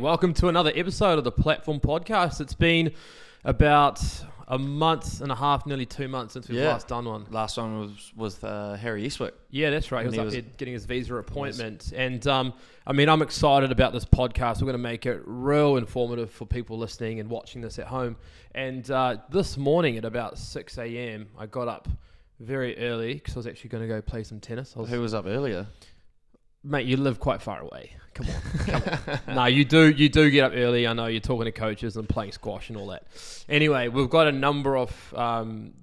Welcome to another episode of the Platform Podcast. It's been about a month and a half, nearly 2 months since we've last done one. Last one was with Harry Eastwick. Yeah, that's right. He was up here getting his visa appointment. And I'm excited about this podcast. We're going to make it real informative for people listening and watching this at home. And this morning at about 6 a.m., I got up very early because I was actually going to go play some tennis. Who was up earlier? Mate, you live quite far away. Come on. No, you do get up early. I know you're talking to coaches and playing squash and all that. Anyway, we've got a number of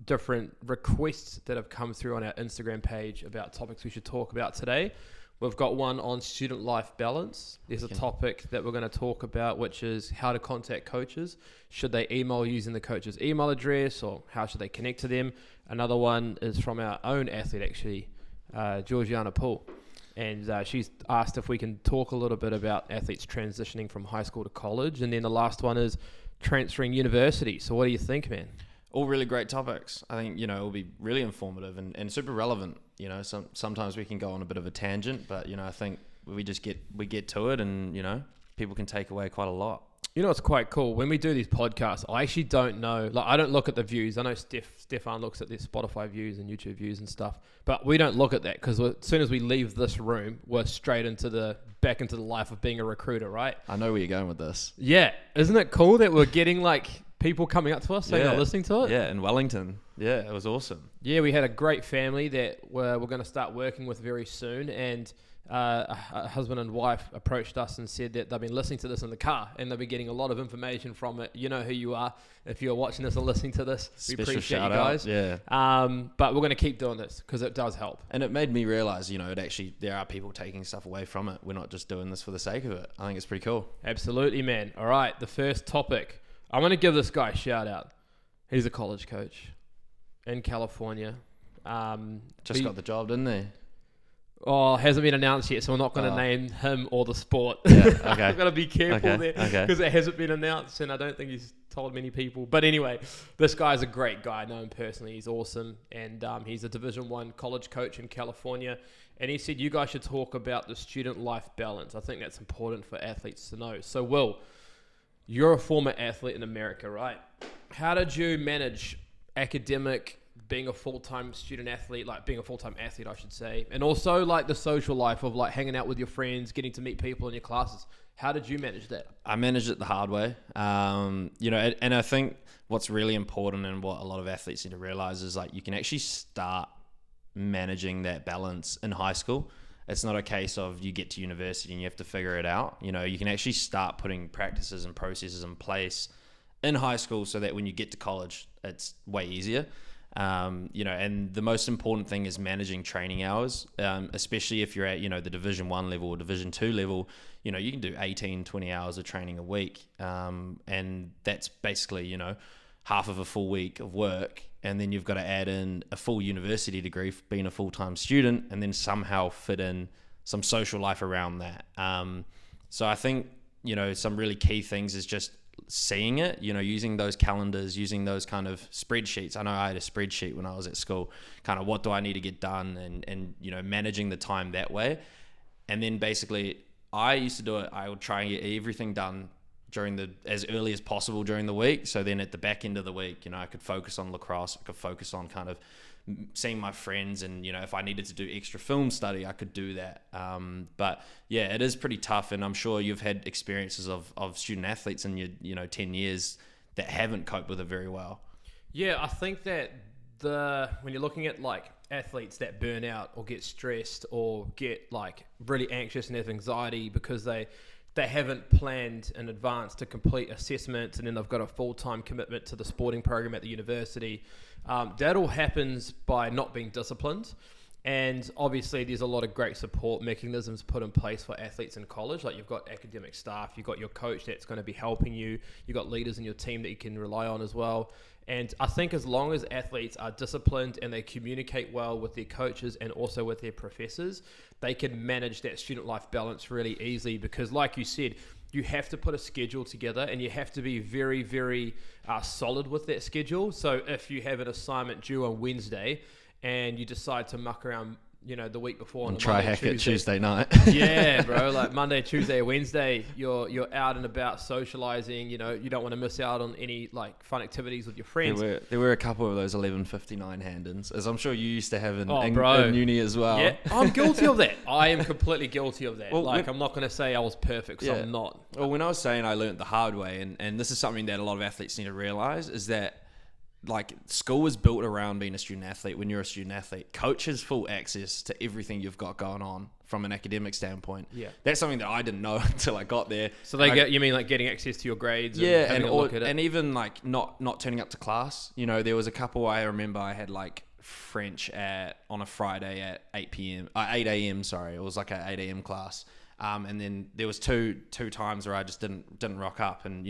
different requests that have come through on our Instagram page about topics we should talk about today. We've got one on student life balance. There's a topic that we're going to talk about, which is how to contact coaches. Should they email using the coach's email address, or how should they connect to them? Another one is from our own athlete, actually, Georgiana Paul. And she's asked if we can talk a little bit about athletes transitioning from high school to college. And then the last one is transferring university. So what do you think, man? All really great topics. I think, it'll be really informative and super relevant. Sometimes we can go on a bit of a tangent, but, I think we get to it and, people can take away quite a lot. It's quite cool. When we do these podcasts, I actually don't know. I don't look at the views. I know Stefan looks at the Spotify views and YouTube views and stuff, but we don't look at that because as soon as we leave this room, we're straight back into the life of being a recruiter, right? I know where you're going with this. Yeah. Isn't it cool that we're getting people coming up to us saying they're listening to it? Yeah, in Wellington. Yeah, it was awesome. Yeah, we had a great family that we're going to start working with very soon, and a husband and wife approached us and said that they've been listening to this in the car and they've been getting a lot of information from it. You know who you are if you're watching this or listening to this. We appreciate you guys. Yeah. But we're going to keep doing this because it does help. And it made me realize, there are people taking stuff away from it. We're not just doing this for the sake of it. I think it's pretty cool. Absolutely, man. All right, the first topic. I'm going to give this guy a shout out. He's a college coach in California. Got the job, didn't he? Oh, hasn't been announced yet, so we're not going to name him or the sport. Yeah, okay. I've got to be careful there because it hasn't been announced, and I don't think he's told many people. But anyway, this guy's a great guy. I know him personally. He's awesome, and he's a Division I college coach in California. And he said, you guys should talk about the student life balance. I think that's important for athletes to know. So, Will, you're a former athlete in America, right? How did you manage being a full-time student athlete, being a full-time athlete, I should say, and also the social life of hanging out with your friends, getting to meet people in your classes? How did you manage that? I managed it the hard way. And I think what's really important and what a lot of athletes need to realize is you can actually start managing that balance in high school. It's not a case of you get to university and you have to figure it out. You can actually start putting practices and processes in place in high school so that when you get to college, it's way easier. And the most important thing is managing training hours, especially if you're at, the Division I level or Division II level. You can do 18, 20 hours of training a week. And that's basically, half of a full week of work. And then you've got to add in a full university degree for being a full-time student and then somehow fit in some social life around that. So I think, some really key things is just seeing it, using those calendars, using those kind of spreadsheets. I know I had a spreadsheet when I was at school, kind of what do I need to get done and managing the time that way. And then basically I used to do it. I would try and get everything done as early as possible during the week. So then at the back end of the week, I could focus on lacrosse. I could focus on kind of seeing my friends, and if I needed to do extra film study, I could do that. But yeah, it is pretty tough, and I'm sure you've had experiences of student athletes in your 10 years that haven't coped with it very well. Yeah, I think that when you're looking at athletes that burn out or get stressed or get really anxious and have anxiety because they haven't planned in advance to complete assessments, and then they've got a full-time commitment to the sporting program at the university. That all happens by not being disciplined. And obviously there's a lot of great support mechanisms put in place for athletes in college. You've got academic staff, you've got your coach that's going to be helping you, you've got leaders in your team that you can rely on as well. And I think as long as athletes are disciplined and they communicate well with their coaches and also with their professors, they can manage that student life balance really easily, because like you said, you have to put a schedule together and you have to be very, very solid with that schedule. So if you have an assignment due on Wednesday and you decide to muck around the week before on And a try Monday, hack it Tuesday. Tuesday night. Yeah, bro. Like Monday, Tuesday, Wednesday, you're out and about socializing. You don't want to miss out on any like fun activities with your friends. There were a couple of those 11:59 hand-ins, as I'm sure you used to have in uni as well. Yeah, I'm guilty of that. I am completely guilty of that. Well, I'm not going to say I was perfect, because I'm not. Well, when I was saying I learned the hard way, and this is something that a lot of athletes need to realize, is that like school was built around being a student athlete. When you're a student athlete, coach has full access to everything you've got going on from an academic standpoint. Yeah, that's something that I didn't know until I got there. So you mean like getting access to your grades? Yeah, and having a look at it? And even like not turning up to class. There was a couple I remember I had like French on a Friday at 8 a.m. Sorry, it was like an 8 a.m. class. And then there was two times where I just didn't rock up, and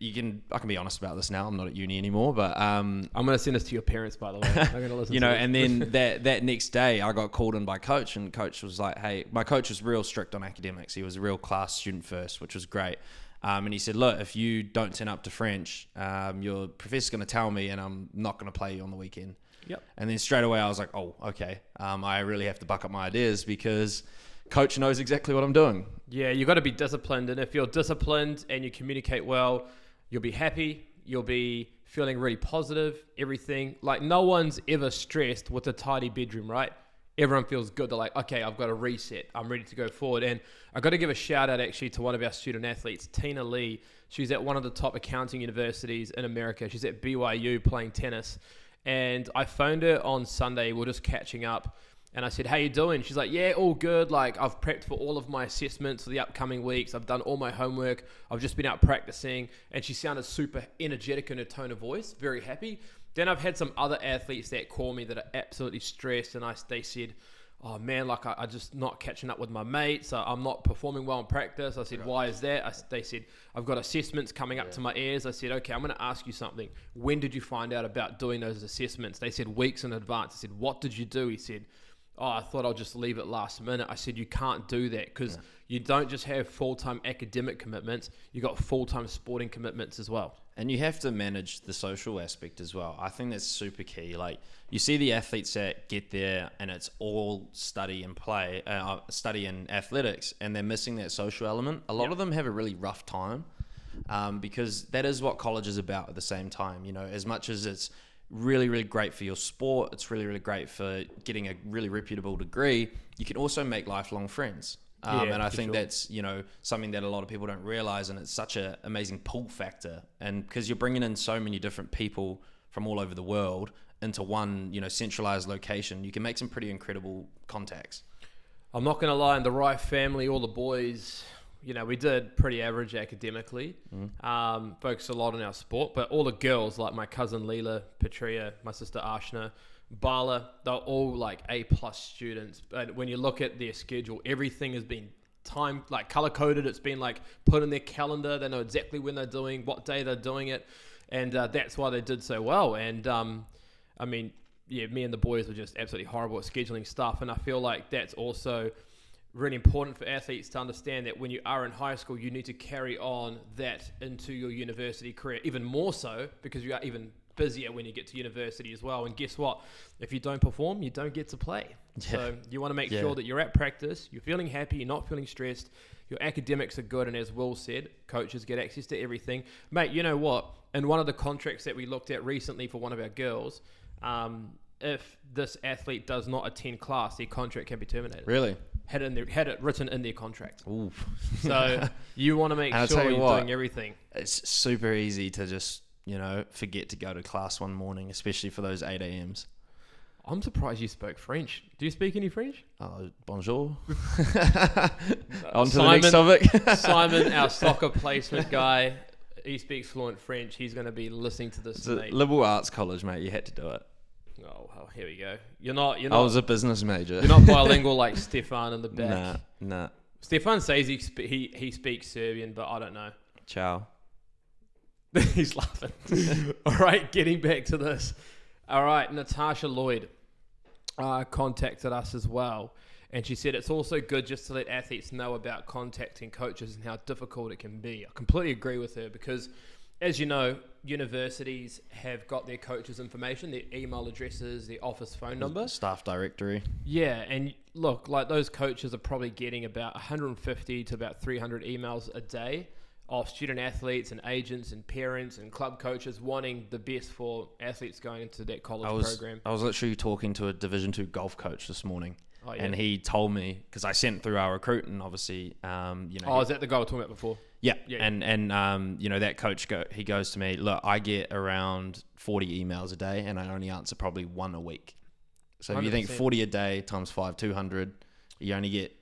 I can be honest about this now. I'm not at uni anymore, but I'm gonna send this to your parents, by the way. I'm gonna listen. And then that next day, I got called in by coach, and coach was like, "Hey," my coach was real strict on academics. He was a real class student first, which was great. And he said, "Look, if you don't turn up to French, your professor's gonna tell me, and I'm not gonna play you on the weekend." Yep. And then straight away, I was like, "Oh, okay. I really have to buck up my ideas because coach knows exactly what I'm doing." Yeah, you got to be disciplined, and if you're disciplined and you communicate well, you'll be happy, you'll be feeling really positive, everything. Like, no one's ever stressed with a tidy bedroom, right? Everyone feels good. They're like, okay, I've got a reset. I'm ready to go forward. And I got to give a shout out actually to one of our student athletes, Tina Lee. She's at one of the top accounting universities in America. She's at BYU playing tennis. And I phoned her on Sunday. We're just catching up. And I said, how you doing? She's like, yeah, all good. Like, I've prepped for all of my assessments for the upcoming weeks. I've done all my homework. I've just been out practicing. And she sounded super energetic in her tone of voice, very happy. Then I've had some other athletes that call me that are absolutely stressed. And they said, oh man, like I just not catching up with my mates. I'm not performing well in practice. I said, why is that? They said, I've got assessments coming up to my ears. I said, okay, I'm going to ask you something. When did you find out about doing those assessments? They said weeks in advance. I said, what did you do? He said, oh, I thought I'll just leave it last minute. I said, you can't do that because you don't just have full-time academic commitments. You got full-time sporting commitments as well. And you have to manage the social aspect as well. I think that's super key. Like, you see the athletes that get there and it's all study and play, study and athletics, and they're missing that social element. A lot of them have a really rough time because that is what college is about at the same time. As much as it's really, really great for your sport, it's really, really great for getting a really reputable degree, you can also make lifelong friends. And I think that's, something that a lot of people don't realize, and it's such an amazing pull factor. And because you're bringing in so many different people from all over the world into one, centralized location, you can make some pretty incredible contacts. I'm not going to lie, in the Rife family, all the boys, we did pretty average academically, focused a lot on our sport, but all the girls, like my cousin Leela, Petria, my sister Ashna, Bala, they're all like A+ students. But when you look at their schedule, everything has been color coded. It's been like put in their calendar. They know exactly when they're doing, what day they're doing it. And that's why they did so well. And me and the boys were just absolutely horrible at scheduling stuff. And I feel like that's also really important for athletes to understand that when you are in high school, you need to carry on that into your university career, even more so because you are even busier when you get to university as well. And guess what? If you don't perform, you don't get to play. Yeah. So you want to make sure that you're at practice, you're feeling happy, you're not feeling stressed, your academics are good, and as Will said, coaches get access to everything. Mate, you know what? In one of the contracts that we looked at recently for one of our girls, if this athlete does not attend class, their contract can be terminated. Really? Had it written in their contract. Ooh. So you want to make sure you're doing everything. It's super easy to just forget to go to class one morning, especially for those 8 a.m s. I'm surprised you spoke French. Do you speak any French? Bonjour. On to the next topic. Simon, our soccer placement guy, he speaks fluent French. He's going to be listening to this. It's a liberal arts college, mate. You had to do it. Oh, well, here we go. You're not. I was a business major. You're not bilingual like Stefan in the back. Nah. Stefan says he speaks Serbian, but I don't know. Ciao. He's laughing. All right, getting back to this. All right, Natasha Lloyd contacted us as well. And she said it's also good just to let athletes know about contacting coaches and how difficult it can be. I completely agree with her because as you know, universities have got their coaches' information, their email addresses, their office phone number. Staff directory. Yeah, and look, like those coaches are probably getting about 150 to about 300 emails a day of student athletes and agents and parents and club coaches wanting the best for athletes going into that college program. I was literally talking to a Division 2 golf coach this morning. Oh, yeah. And he told me, because I sent through our recruit, and obviously, is that the guy we were talking about before? Yeah. And that coach, he goes to me, look, I get around 40 emails a day, and I only answer probably one a week. So if you think 40 a day times 5, 200, you only get,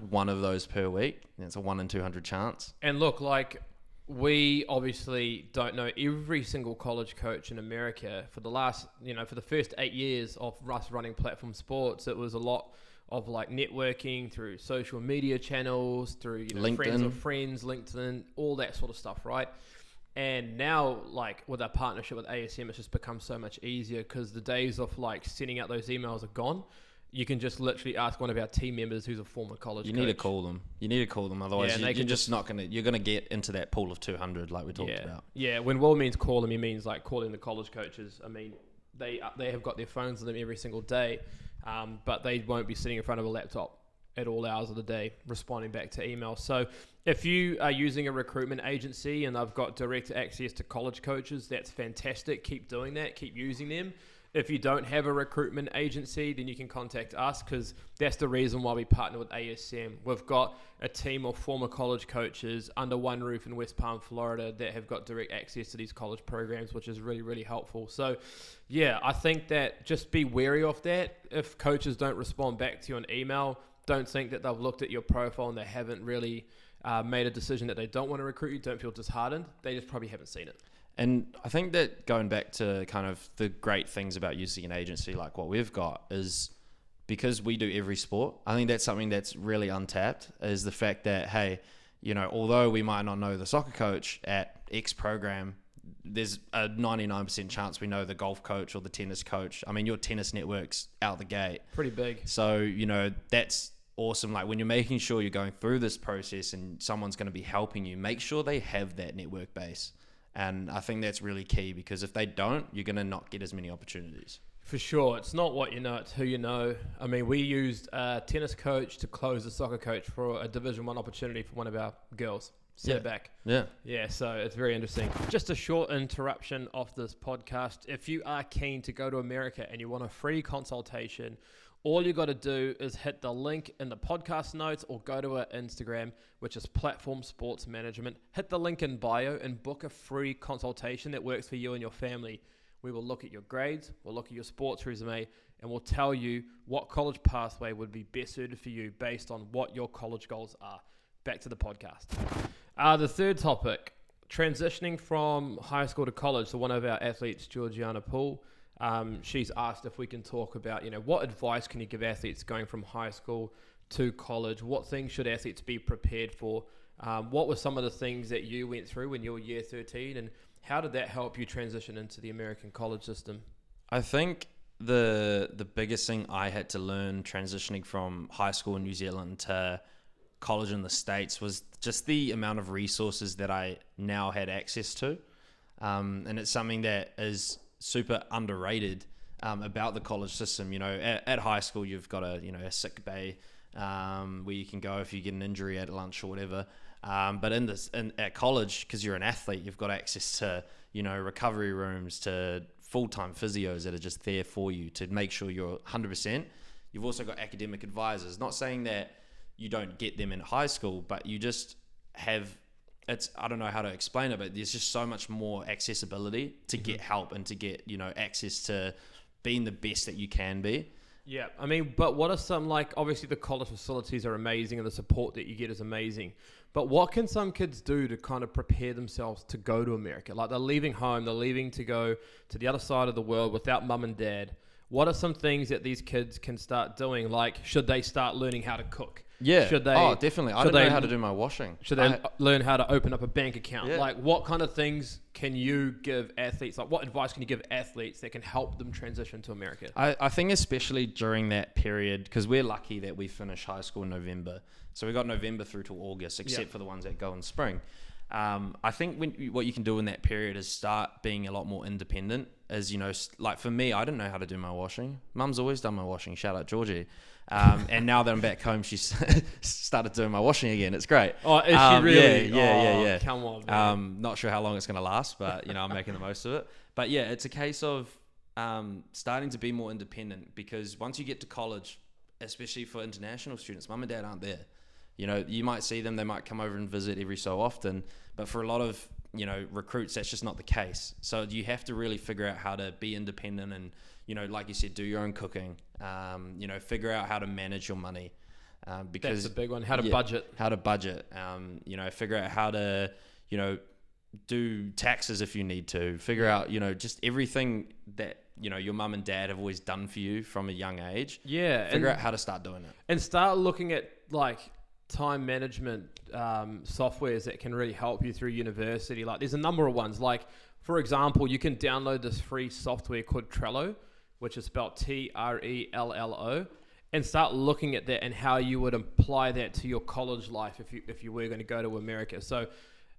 one of those per week. It's a 1 in 200 chance. And look, like, we obviously don't know every single college coach in America. For the last, for the first 8 years of us running Platform Sports, it was a lot of like networking through social media channels, through friends of friends, LinkedIn, all that sort of stuff, right? And now, like with our partnership with ASM, it's just become so much easier because the days of like sending out those emails are gone. You can just literally ask one of our team members who's a former college coach. You need to call them. Otherwise, you're just not going to... You're going to get into that pool of 200 like we talked about. Yeah, when Will means call them, he means like calling the college coaches. I mean, they have got their phones on them every single day, but they won't be sitting in front of a laptop at all hours of the day responding back to email. So if you are using a recruitment agency and they've got direct access to college coaches, that's fantastic. Keep doing that. Keep using them. If you don't have a recruitment agency, then you can contact us because that's the reason why we partner with ASM. We've got a team of former college coaches under one roof in West Palm, Florida that have got direct access to these college programs, which is really, really helpful. So, yeah, I think that just be wary of that. If coaches don't respond back to you on email, don't think that they've looked at your profile and they haven't really made a decision that they don't want to recruit you. Don't feel disheartened. They just probably haven't seen it. And I think that going back to kind of the great things about using an agency like what we've got is because we do every sport. I think that's something that's really untapped is the fact that, hey, although we might not know the soccer coach at X program, there's a 99% chance we know the golf coach or the tennis coach. I mean, your tennis network's out the gate. Pretty big. So, that's awesome. Like when you're making sure you're going through this process and someone's going to be helping you, make sure they have that network base. And I think that's really key because if they don't, you're going to not get as many opportunities. For sure. It's not what you know, it's who you know. I mean, we used a tennis coach to close a soccer coach for a Division 1 opportunity for one of our girls. Set it back. Yeah, so it's very interesting. Just a short interruption of this podcast. If you are keen to go to America and you want a free consultation, all you got to do is hit the link in the podcast notes or go to our Instagram, which is Platform Sports Management. Hit the link in bio and book a free consultation that works for you and your family. We will look at your grades, we'll look at your sports resume, and we'll tell you what college pathway would be best suited for you based on what your college goals are. Back to the podcast. The third topic, transitioning from high school to college. So one of our athletes, Georgiana Paul, she's asked if we can talk about, what advice can you give athletes going from high school to college? What things should athletes be prepared for? What were some of the things that you went through when you were year 13 and how did that help you transition into the American college system? I think the biggest thing I had to learn transitioning from high school in New Zealand to college in the States was just the amount of resources that I now had access to. And it's something that is super underrated about the college system. At high school you've got a sick bay where you can go if you get an injury at lunch or whatever, but at college, because you're an athlete, you've got access to recovery rooms, to full-time physios that are just there for you to make sure you're 100%. You've also got academic advisors. Not saying that you don't get them in high school, but you just have I don't know how to explain it, but there's just so much more accessibility to get help and to get, access to being the best that you can be. Yeah. I mean, but what are some, obviously the college facilities are amazing and the support that you get is amazing, but what can some kids do to kind of prepare themselves to go to America? Like they're leaving home, they're leaving to go to the other side of the world without mum and dad. What are some things that these kids can start doing? Like, should they start learning how to cook? Yeah. Should they? Oh, definitely. I don't know how to do my washing. Should they learn how to open up a bank account? Yeah. Like, what kind of things can you give athletes? Like, what advice can you give athletes that can help them transition to America? I think especially during that period, because we're lucky that we finish high school in November. So we got November through to August, except for the ones that go in spring. I think what you can do in that period is start being a lot more independent. As you know, like for me, I didn't know how to do my washing. Mum's always done my washing. Shout out Georgie. And now that I'm back home, she's started doing my washing again. It's great. Oh, is she really? Yeah. Come on, man. Not sure how long it's going to last, but I'm making the most of it. But yeah, it's a case of starting to be more independent, because once you get to college, especially for international students, mum and dad aren't there. You might see them, they might come over and visit every so often, but for a lot of recruits, that's just not the case. So you have to really figure out how to be independent and like you said, do your own cooking. Figure out how to manage your money, because that's a big one. How to budget. Figure out how to do taxes if you need to. Figure out just everything that your mum and dad have always done for you from a young age. Yeah, figure out how to start doing it and start looking at like time management softwares that can really help you through university. Like there's a number of ones. Like for example, you can download this free software called Trello, which is spelled Trello, and start looking at that and how you would apply that to your college life if you were going to go to America. So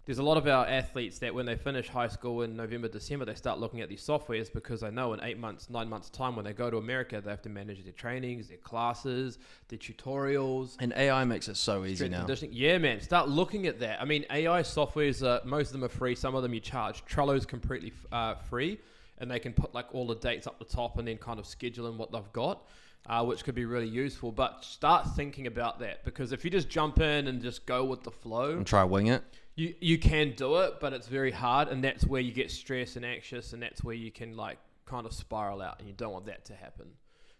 there's a lot of our athletes that when they finish high school in November, December, they start looking at these softwares, because they know in 8 months, 9 months time, when they go to America, they have to manage their trainings, their classes, their tutorials. And AI makes it so easy now. Yeah, man. Start looking at that. I mean, AI softwares, most of them are free. Some of them you charge. Trello's completely free, and they can put like all the dates up the top and then kind of schedule in what they've got, which could be really useful. But start thinking about that, because if you just jump in and just go with the flow and try wing it, you can do it, but it's very hard, and that's where you get stressed and anxious, and that's where you can like kind of spiral out, and you don't want that to happen.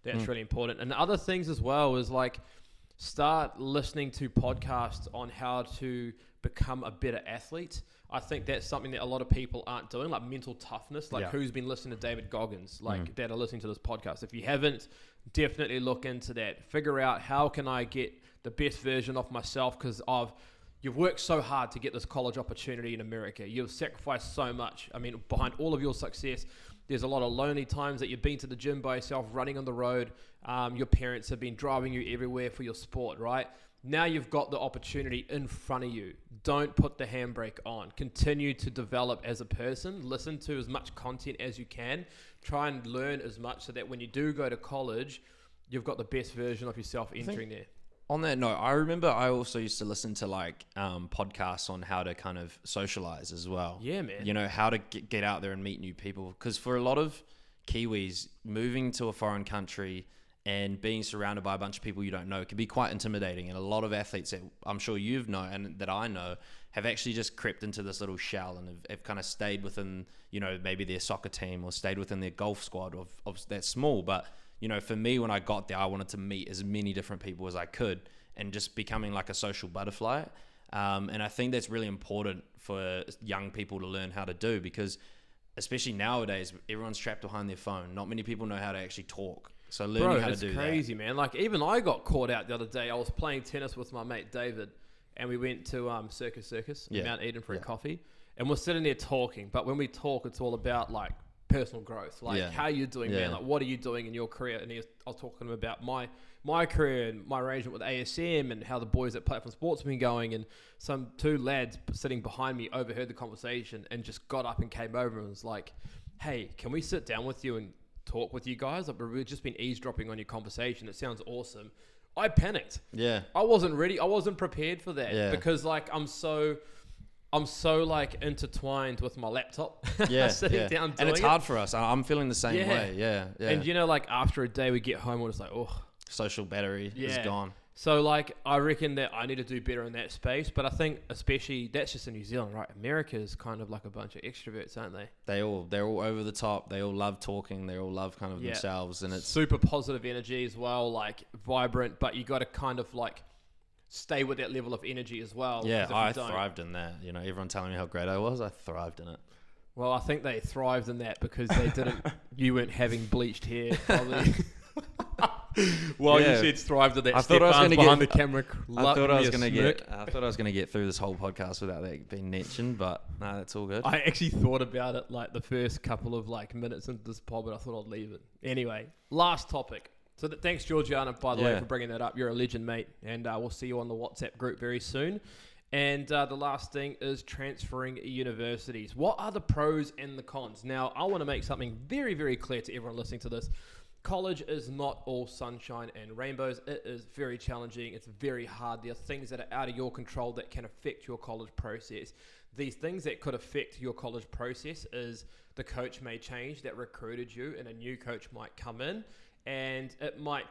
That's really important. And other things as well is like start listening to podcasts on how to become a better athlete. I think that's something that a lot of people aren't doing, like mental toughness. Like who's been listening to David Goggins, that are listening to this podcast? If you haven't, definitely look into that. Figure out how can I get the best version of myself, because you've worked so hard to get this college opportunity in America. You've sacrificed so much. I mean, behind all of your success, there's a lot of lonely times that you've been to the gym by yourself, running on the road. Your parents have been driving you everywhere for your sport, right? Now you've got the opportunity in front of you. Don't put the handbrake on. Continue to develop as a person. Listen to as much content as you can. Try and learn as much so that when you do go to college, you've got the best version of yourself entering there. On that note, I remember I also used to listen to like podcasts on how to kind of socialize as well. Yeah, man. How to get out there and meet new people. Because for a lot of Kiwis, moving to a foreign country and being surrounded by a bunch of people you don't know can be quite intimidating. And a lot of athletes that I'm sure you've known and that I know have actually just crept into this little shell and have kind of stayed within, maybe their soccer team or stayed within their golf squad of that small. But for me, when I got there, I wanted to meet as many different people as I could and just becoming like a social butterfly. And I think that's really important for young people to learn how to do, because especially nowadays, everyone's trapped behind their phone. Not many people know how to actually talk. So learning how to do that. It's crazy, man. Like even I got caught out the other day. I was playing tennis with my mate David, and we went to Circus in Mount Eden for a coffee. And we're sitting there talking. But when we talk, it's all about like personal growth, like how are you doing, man? Like what are you doing in your career? And I was talking to him about my career and my arrangement with ASM and how the boys at Platform Sports have been going. And some two lads sitting behind me overheard the conversation and just got up and came over and was like, "Hey, can we sit down with you and talk with you guys? Like, we've just been eavesdropping on your conversation. It sounds awesome." I panicked. Yeah, I wasn't ready. I wasn't prepared for that because like I'm so like intertwined with my laptop. Sitting down doing and it's hard for us. I'm feeling the same way. Yeah. And like after a day we get home, we're just like, oh, social battery is gone. So like I reckon that I need to do better in that space. But I think especially that's just in New Zealand, right? America is kind of like a bunch of extroverts, aren't they? They're all over the top. They all love talking. They all love kind of themselves, and it's super positive energy as well, like vibrant. But you got to kind of like stay with that level of energy as well. Yeah, I thrived in that. Everyone telling me how great I was, I thrived in it. Well, I think they thrived in that because they didn't. You weren't having bleached hair, probably. Well, you said thrived in that. I thought I was going to behind the camera. I thought I was going to get through this whole podcast without that being mentioned, but no, that's all good. I actually thought about it like the first couple of like minutes into this pod, but I thought I'd leave it anyway. Last topic. So thanks, Georgiana, by the way, for bringing that up. You're a legend, mate. And we'll see you on the WhatsApp group very soon. And the last thing is transferring universities. What are the pros and the cons? Now, I want to make something very, very clear to everyone listening to this. College is not all sunshine and rainbows. It is very challenging. It's very hard. There are things that are out of your control that can affect your college process. These things that could affect your college process is the coach may change that recruited you, and a new coach might come in, and it might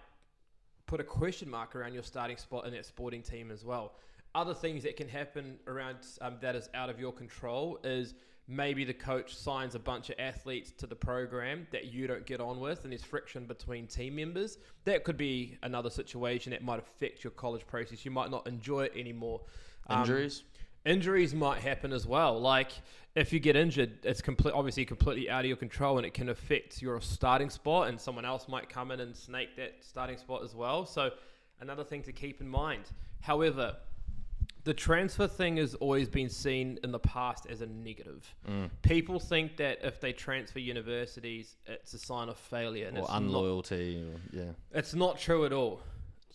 put a question mark around your starting spot in that sporting team as well. Other things that can happen around that is out of your control is maybe the coach signs a bunch of athletes to the program that you don't get on with, and there's friction between team members. That could be another situation that might affect your college process. You might not enjoy it anymore. Injuries might happen as well. Like if you get injured, it's obviously completely out of your control, and it can affect your starting spot, and someone else might come in and snake that starting spot as well. So another thing to keep in mind. However, the transfer thing has always been seen in the past as a negative. People think that if they transfer universities, it's a sign of failure. And or it's unloyalty. It's not true at all.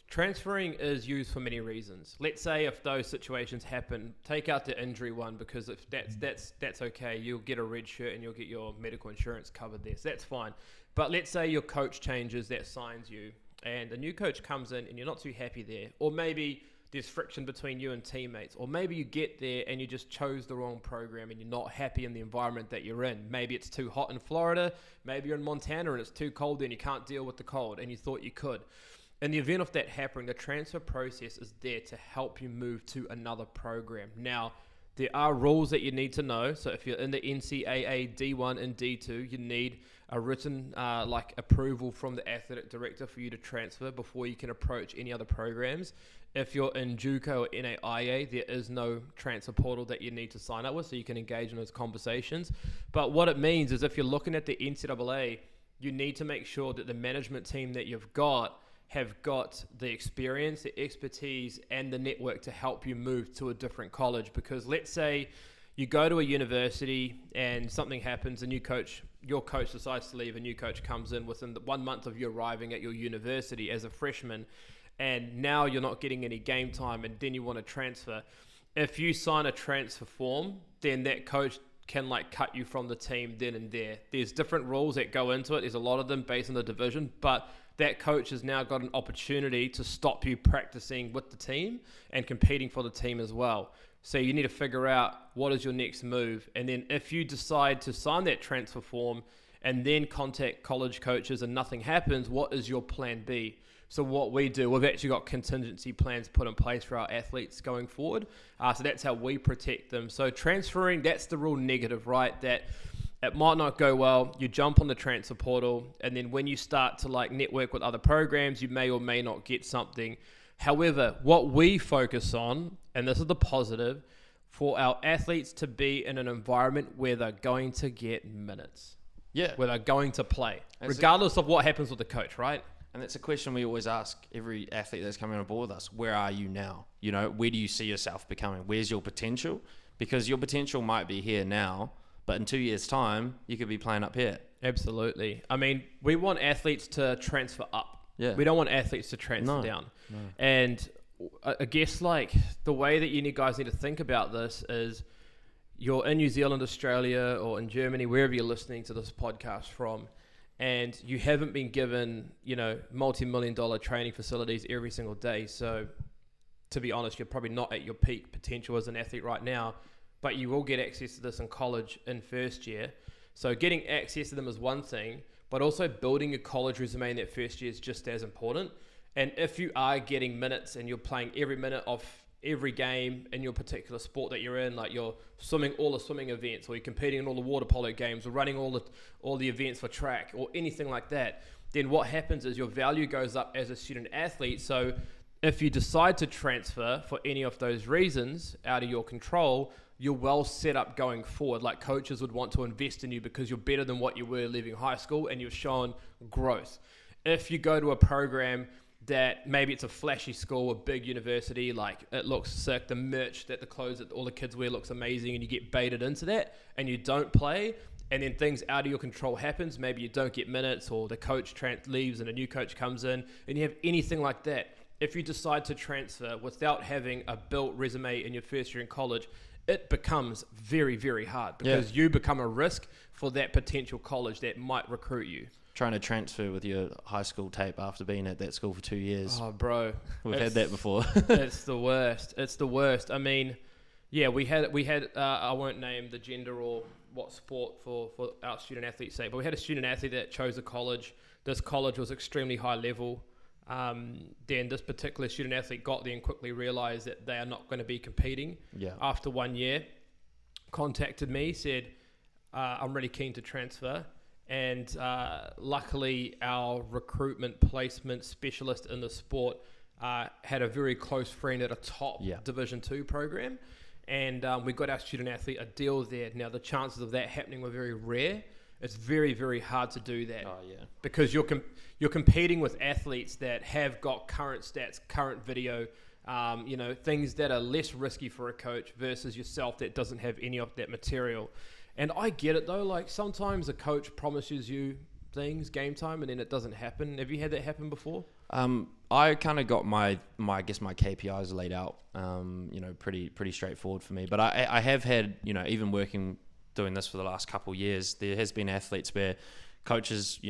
Transferring is used for many reasons. Let's say if those situations happen, take out the injury one, because if that's okay. You'll get a red shirt and you'll get your medical insurance covered there. So that's fine. But let's say your coach changes that signs you, and a new coach comes in and you're not too happy there. Or maybe there's friction between you and teammates. Or maybe you get there and you just chose the wrong program and you're not happy in the environment that you're in. Maybe it's too hot in Florida. Maybe you're in Montana and it's too cold and you can't deal with the cold and you thought you could. In the event of that happening, the transfer process is there to help you move to another program. Now, there are rules that you need to know. So if you're in the NCAA D1 and D2, you need a written approval from the athletic director for you to transfer before you can approach any other programs. If you're in JUCO or NAIA, there is no transfer portal that you need to sign up with, so you can engage in those conversations. But what it means is if you're looking at the NCAA, you need to make sure that the management team that you've got have got the experience, the expertise, and the network to help you move to a different college. Because let's say you go to a university and something happens, your coach decides to leave, a new coach comes in within the 1 month of you arriving at your university as a freshman, and now you're not getting any game time, and then you want to transfer. If you sign a transfer form, then that coach can cut you from the team then and there. There's different rules that go into it. There's a lot of them based on the division, but that coach has now got an opportunity to stop you practicing with the team and competing for the team as well. So you need to figure out what is your next move. And then if you decide to sign that transfer form and then contact college coaches and nothing happens, what is your plan B? So what we do, we've actually got contingency plans put in place for our athletes going forward. So that's how we protect them. So transferring, that's the real negative, right? That it might not go well. You jump on the transfer portal, and then when you start to network with other programs, you may or may not get something. However, what we focus on, and this is the positive, for our athletes to be in an environment where they're going to get minutes. Yeah. Where they're going to play, regardless of what happens with the coach, right? And it's a question we always ask every athlete that's coming on board with us. Where are you now? Where do you see yourself becoming? Where's your potential? Because your potential might be here now, but in 2 years' time, you could be playing up here. Absolutely. I mean, we want athletes to transfer up. Yeah. We don't want athletes to transfer down. No. And I guess the way that you guys need to think about this is you're in New Zealand, Australia, or in Germany, wherever you're listening to this podcast from, and you haven't been given, multi-million-dollar training facilities every single day. So to be honest, you're probably not at your peak potential as an athlete right now, but you will get access to this in college in first year. So getting access to them is one thing, but also building a college resume in that first year is just as important. And if you are getting minutes and you're playing every minute of every game in your particular sport that you're in, you're swimming all the swimming events, or you're competing in all the water polo games, or running all the events for track, or anything like that, then what happens is your value goes up as a student athlete. So if you decide to transfer for any of those reasons out of your control, you're well set up going forward. Coaches would want to invest in you because you're better than what you were leaving high school and you've shown growth. If you go to a program that maybe it's a flashy school, a big university, it looks sick, the merch, that the clothes that all the kids wear looks amazing, and you get baited into that and you don't play, and then things out of your control happens, maybe you don't get minutes, or the coach leaves and a new coach comes in, and you have anything like that. if you decide to transfer without having a built resume in your first year in college, it becomes very, very hard because you become a risk for that potential college that might recruit you. Trying to transfer with your high school tape after being at that school for 2 years. Oh, bro. We've had that before. It's the worst. It's the worst. I mean, yeah, we had I won't name the gender or what sport for our student athletes' sake, but we had a student athlete that chose a college. This college was extremely high level. Then this particular student athlete got there and quickly realized that they are not going to be competing. After 1 year, contacted me, said, I'm really keen to transfer. And luckily, our recruitment placement specialist in the sport had a very close friend at a top Division 2 program. And we got our student athlete a deal there. Now, the chances of that happening were very rare. It's very, very hard to do that. Because you're competing with athletes that have got current stats, current video, things that are less risky for a coach versus yourself that doesn't have any of that material. And I get it though, like sometimes a coach promises you things game time and then it doesn't happen. Have you had that happen before? I kind of got my KPIs laid out, pretty straightforward for me. But I have had, even doing this for the last couple of years, there has been athletes where coaches,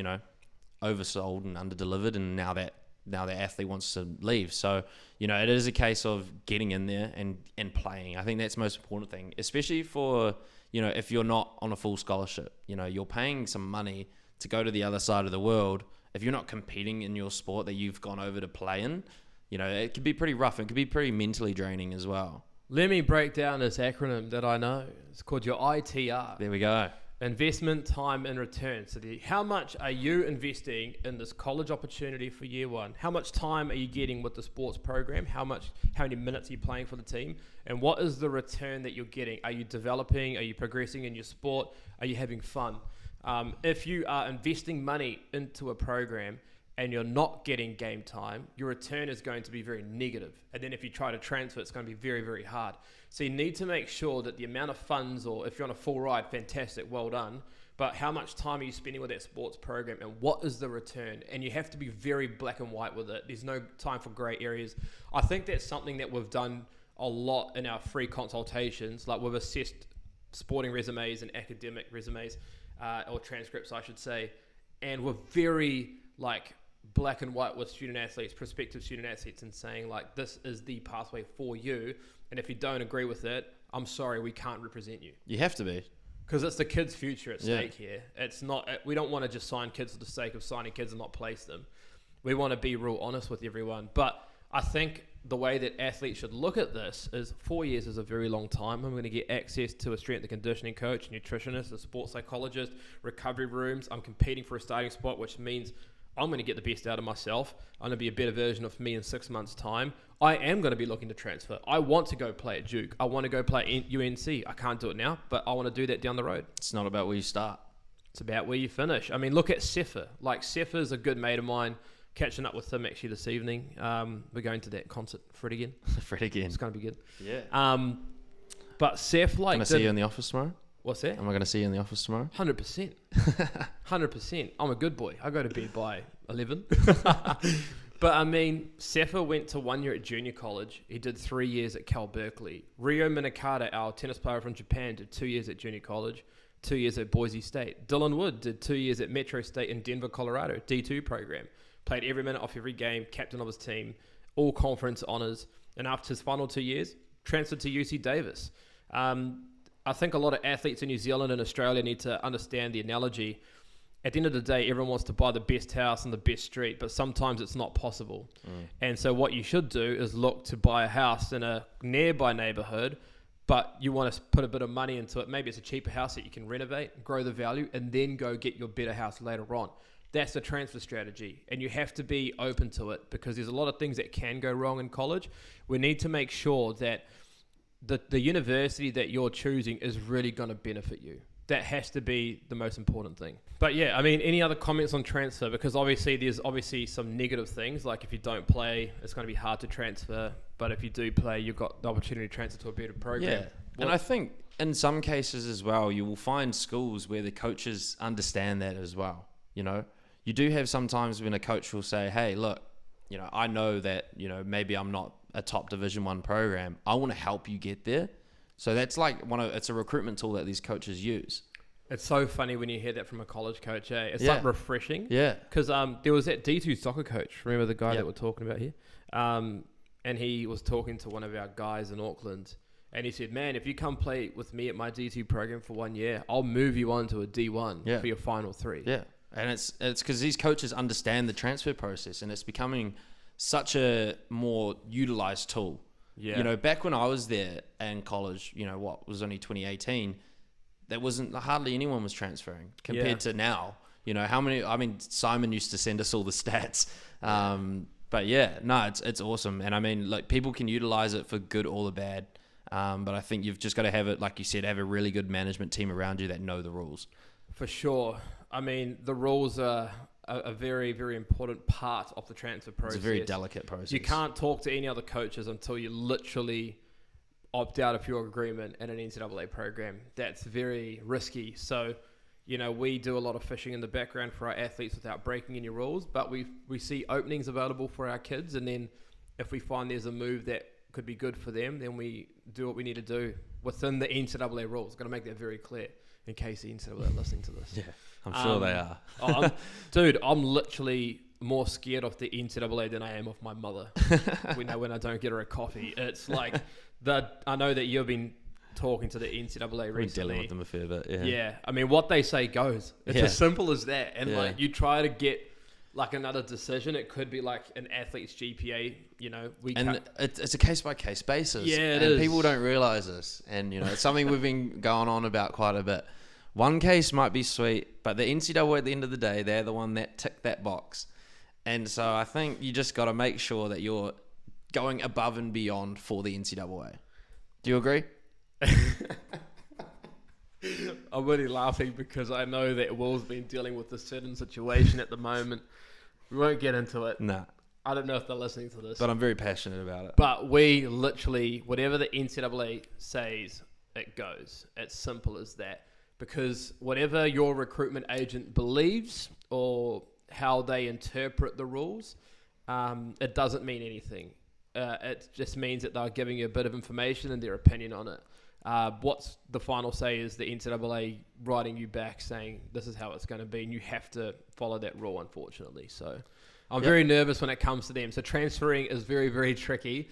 oversold and underdelivered, and now that athlete wants to leave. So, it is a case of getting in there and playing. I think that's the most important thing, especially for, if you're not on a full scholarship, you're paying some money to go to the other side of the world. If you're not competing in your sport that you've gone over to play in, it can be pretty rough. It can be pretty mentally draining as well. Let me break down this acronym that I know. It's called your ITR. There we go. Investment, time, and return. So how much are you investing in this college opportunity for year one? How much time are you getting with the sports program? How many minutes are you playing for the team? And what is the return that you're getting? Are you developing? Are you progressing in your sport? Are you having fun? If you are investing money into a program and you're not getting game time, your return is going to be very negative. And then if you try to transfer, it's going to be very, very hard. So you need to make sure that the amount of funds, or if you're on a full ride, fantastic, well done. But how much time are you spending with that sports program and what is the return? And you have to be very black and white with it. There's no time for gray areas. I think that's something that we've done a lot in our free consultations. Like we've assessed sporting resumes and academic resumes, or transcripts, I should say. And we're very black and white with student athletes, prospective student athletes, and saying this is the pathway for you. And if you don't agree with it, I'm sorry, we can't represent you. You have to be. Because it's the kids' future at stake here. It's not. We don't want to just sign kids for the sake of signing kids and not place them. We want to be real honest with everyone. But I think the way that athletes should look at this is 4 years is a very long time. I'm going to get access to a strength and conditioning coach, nutritionist, a sports psychologist, recovery rooms. I'm competing for a starting spot, which means I'm going to get the best out of myself. I'm going to be a better version of me in 6 months' time. I am going to be looking to transfer. I want to go play at Duke. I want to go play at UNC. I can't do it now, but I want to do that down the road. It's not about where you start. It's about where you finish. I mean, look at Sefa. Sefa's a good mate of mine. Catching up with him actually this evening. We're going to that concert, Fred again. Fred again. It's going to be good. Yeah. But Seth, Can I see you in the office tomorrow? What's that? Am I going to see you in the office tomorrow? 100%. 100%. I'm a good boy. I go to bed by 11. But I mean, Sefa went to 1 year at junior college. He did 3 years at Cal Berkeley. Ryo Minakata, our tennis player from Japan, did 2 years at junior college, 2 years at Boise State. Dylan Wood did 2 years at Metro State in Denver, Colorado, D2 program. Played every minute off every game, captain of his team, all conference honors. And after his final 2 years, transferred to UC Davis. I think a lot of athletes in New Zealand and Australia need to understand the analogy. At the end of the day, everyone wants to buy the best house on the best street, but sometimes it's not possible. And so what you should do is look to buy a house in a nearby neighborhood, but you want to put a bit of money into it. Maybe it's a cheaper house that you can renovate, grow the value, and then go get your better house later on. That's the transfer strategy. And you have to be open to it because there's a lot of things that can go wrong in college. We need to make sure that the university that you're choosing is really going to benefit you. That has to be the most important thing. But yeah, I mean, any other comments on transfer? Because obviously there's some negative things. Like if you don't play, it's going to be hard to transfer. But if you do play, you've got the opportunity to transfer to a better program. Yeah. And I think in some cases as well, you will find schools where the coaches understand that as well. You know, you do have sometimes when a coach will say, hey, look, I know that, maybe I'm not a top Division 1 program. I want to help you get there. So that's like it's a recruitment tool that these coaches use. It's so funny when you hear that from a college coach, eh? It's Yeah. like refreshing. Yeah. Because there was that D2 soccer coach, remember the guy that we're talking about here? And he was talking to one of our guys in Auckland, and he said, man, if you come play with me at my D2 program for 1 year, I'll move you on to a D1 for your final 3. Yeah. And it's because these coaches understand the transfer process, and it's becoming such a more utilized tool. Yeah. Back when I was there in college, what was only 2018, there wasn't hardly anyone was transferring compared to now. How many? I mean, Simon used to send us all the stats. But yeah, no, it's awesome. And I mean, like, people can utilize it for good or the bad. But I think you've just got to have it, like you said, have a really good management team around you that know the rules. For sure. I mean, the rules are a very, very important part of the transfer process. It's a very delicate process. You can't talk to any other coaches until you literally opt out of your agreement in an NCAA program. That's very risky. So, we do a lot of fishing in the background for our athletes without breaking any rules, but we see openings available for our kids, and then if we find there's a move that could be good for them, then we do what we need to do within the NCAA rules. Got to make that very clear in case the NCAA are listening to this. Yeah, I'm sure they are. I'm literally more scared of the NCAA than I am of my mother. When I don't get her a coffee. It's like, I know that you've been talking to the NCAA recently. We're dealing with them a fair bit, yeah. Yeah, I mean, what they say goes. It's as simple as that. And like, you try to get like another decision. It could be like an athlete's GPA. It's a case-by-case basis. Yeah, it and is. People don't realize this. And, it's something we've been going on about quite a bit. One case might be sweet, but the NCAA at the end of the day, they're the one that ticked that box. And so I think you just got to make sure that you're going above and beyond for the NCAA. Do you agree? I'm really laughing because I know that Will's been dealing with a certain situation at the moment. We won't get into it. Nah. I don't know if they're listening to this. But I'm very passionate about it. But we literally, whatever the NCAA says, it goes. It's simple as that. Because whatever your recruitment agent believes or how they interpret the rules, it doesn't mean anything. It just means that they're giving you a bit of information and their opinion on it. What's the final say is the NCAA writing you back saying this is how it's going to be, and you have to follow that rule, unfortunately. So I'm very nervous when it comes to them. So transferring is very, very tricky.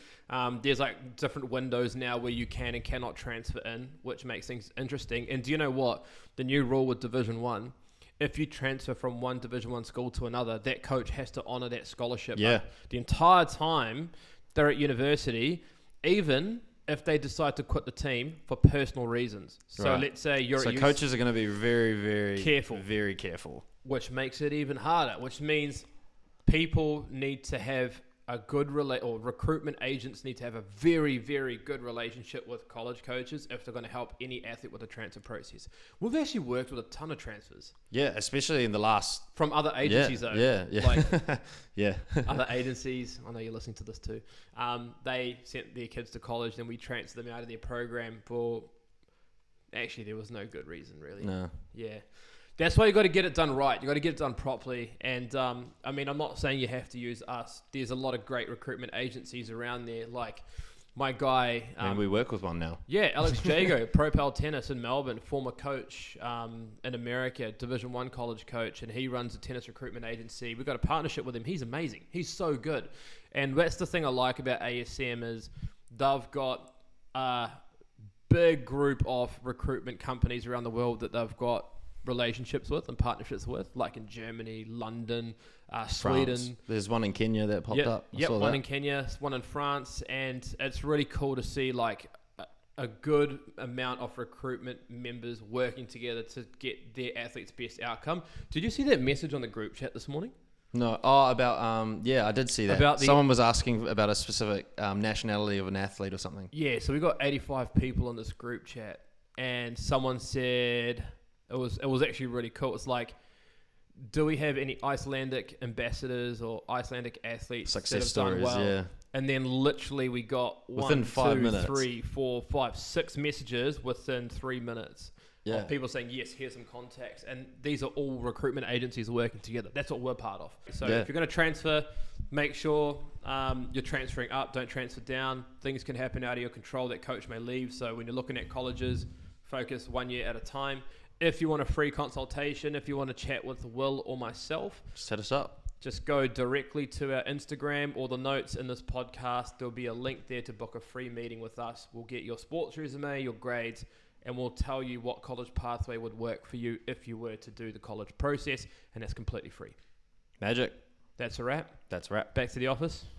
There's like different windows now where you can and cannot transfer in, which makes things interesting. And do you know what? The new rule with Division 1, if you transfer from one Division 1 school to another, that coach has to honour that scholarship. Yeah. The entire time they're at university, even if they decide to quit the team for personal reasons. So let's say coaches are going to be very, very careful. Very careful. Which makes it even harder, which means people need to have a good recruitment agents need to have a very, very good relationship with college coaches if they're going to help any athlete with the transfer process. We've actually worked with a ton of transfers. Yeah, especially in the last... From other agencies, though. Yeah. Like, yeah. Other agencies, I know you're listening to this too, they sent their kids to college, then we transferred them out of their program for... Actually, there was no good reason, really. No. Yeah. That's why you got to get it done right. You got to get it done properly. And I mean, I'm not saying you have to use us. There's a lot of great recruitment agencies around there. Like my guy. We work with one now. Yeah, Alex Jago, Propel Tennis in Melbourne, former coach in America, Division 1 college coach, and he runs a tennis recruitment agency. We've got a partnership with him. He's amazing. He's so good. And that's the thing I like about ASM is they've got a big group of recruitment companies around the world that they've got relationships with and partnerships with, like in Germany, London, Sweden. There's one in Kenya that popped up. Yep, one in Kenya, one in France, and it's really cool to see like a good amount of recruitment members working together to get their athletes' best outcome. Did you see that message on the group chat this morning? No. Oh, about yeah, I did see that. Someone was asking about a specific nationality of an athlete or something. Yeah, so we got 85 people in this group chat, and someone said. It was actually really cool. It's like, do we have any Icelandic ambassadors or Icelandic athletes success that have done stories? well? Yeah. And then literally we got within 5 minutes, 3, 4, 5, 6 messages within 3 minutes. Yeah. Of people saying, yes, here's some contacts. And these are all recruitment agencies working together. That's what we're part of. So if you're going to transfer, Make sure you're transferring up, don't transfer down. Things can happen out of your control. That coach may leave. So when you're looking at colleges, focus 1 year at a time. If you want a free consultation, if you want to chat with Will or myself, Just hit us up. just go directly to our Instagram or the notes in this podcast. There'll be a link there to book a free meeting with us. We'll get your sports resume, your grades, and we'll tell you what college pathway would work for you if you were to do the college process, and that's completely free. Magic. That's a wrap. That's a wrap. Back to the office.